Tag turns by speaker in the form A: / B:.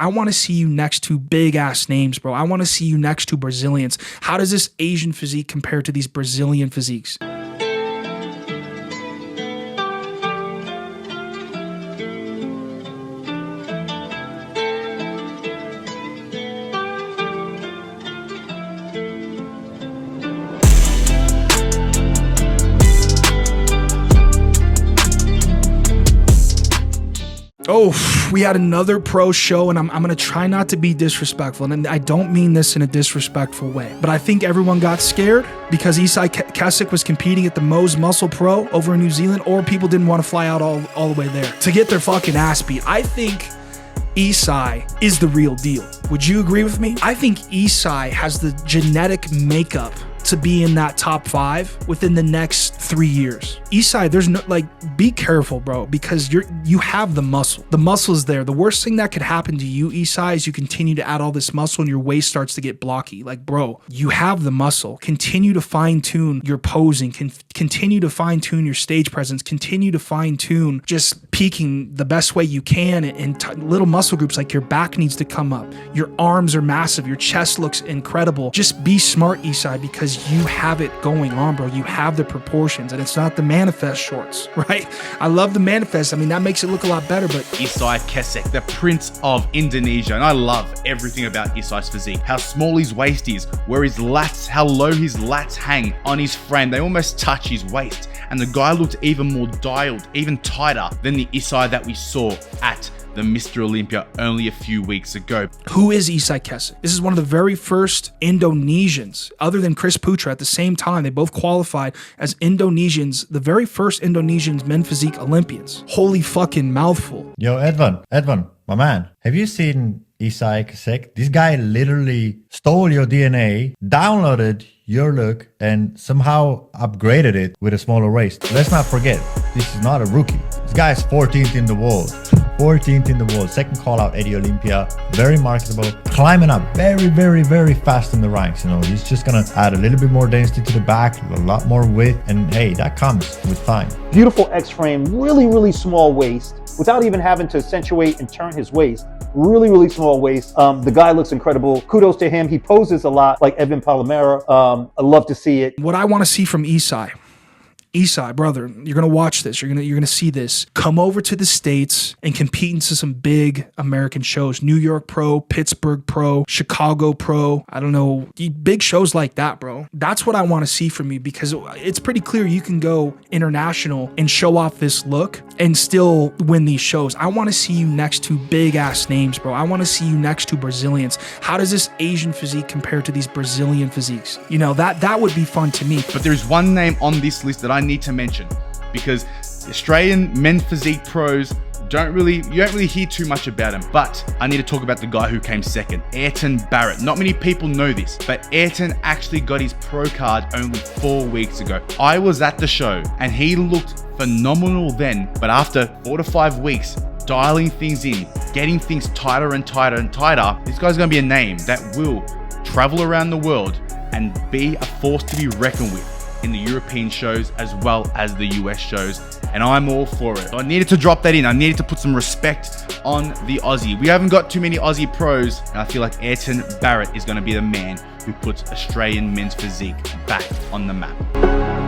A: I want to see you next to big ass names, bro. I want to see you next to Brazilians. How does this Asian physique compare to these Brazilian physiques? Oh, we had another pro show, and I'm going to try not to be disrespectful, and I don't mean this in a disrespectful way, but I think everyone got scared because Isai Kesek was competing at the Mo's Muscle Pro over in New Zealand, or people didn't want to fly out all the way there to get their fucking ass beat. I think Isai is the real deal. Would you agree with me? I think Isai has the genetic makeup to be in that top 5 within the next 3 years. Isai, there's no, like, be careful, bro, because you have the muscle. The muscle is there. The worst thing that could happen to you, Isai, is you continue to add all this muscle and your waist starts to get blocky. Like, bro, you have the muscle. Continue to fine tune your posing, continue to fine tune your stage presence, continue to fine tune just peaking the best way you can in little muscle groups. Like, your back needs to come up. Your arms are massive. Your chest looks incredible. Just be smart, Isai, because you have it going on, bro. You have the proportions, and it's not the manifest shorts, right? I love the manifest. I mean, that makes it look a lot better, but
B: Isai Kesek, the Prince of Indonesia, and I love everything about Isai's physique. How small his waist is, where his lats, how low his lats hang on his frame. They almost touch his waist, and the guy looked even more dialed, even tighter than the Isai that we saw at the Mr. Olympia only a few weeks ago.
A: Who is Isai Kesek? This is one of the very first Indonesians, other than Chris Putra. At the same time, they both qualified as Indonesians, the very first Indonesians men physique Olympians. Holy fucking mouthful.
C: Yo, Edvan, my man, have you seen Isai Kesek? This guy literally stole your DNA, downloaded your look, and somehow upgraded it with a smaller waist. Let's not forget, this is not a rookie. This guy is 14th in the world. 14th in the world, second call out at the Olympia, very marketable, climbing up very fast in the ranks. You know, he's just gonna add a little bit more density to the back, a lot more width, and hey, that comes with time.
D: Beautiful X-frame, really small waist, without even having to accentuate and turn his waist. Really small waist. The guy looks incredible. Kudos to him. He poses a lot like Evan Palomera. I love to see it.
A: What I want to see from Isai, brother, you're gonna watch this. You're gonna see this. Come over to the States and compete into some big American shows. New York Pro, Pittsburgh Pro, Chicago Pro. I don't know, big shows like that, bro. That's what I want to see from you, because it's pretty clear you can go international and show off this look and still win these shows. I want to see you next to big ass names, bro. I want to see you next to Brazilians. How does this Asian physique compare to these Brazilian physiques? You know, that would be fun to me.
B: But there's one name on this list that I need to mention, because Australian men physique pros you don't really hear too much about him, but I need to talk about the guy who came second, Ayrton Barrett. Not many people know this, but Ayrton actually got his pro card only 4 weeks ago. I was at the show and he looked phenomenal then, but after 4 to 5 weeks, dialing things in, getting things tighter and tighter and tighter, this guy's gonna be a name that will travel around the world and be a force to be reckoned with in the European shows as well as the US shows, and I'm all for it. So I needed to drop that in. I needed to put some respect on the Aussie. We haven't got too many Aussie pros, and I feel like Ayrton Barrett is going to be the man who puts Australian men's physique back on the map.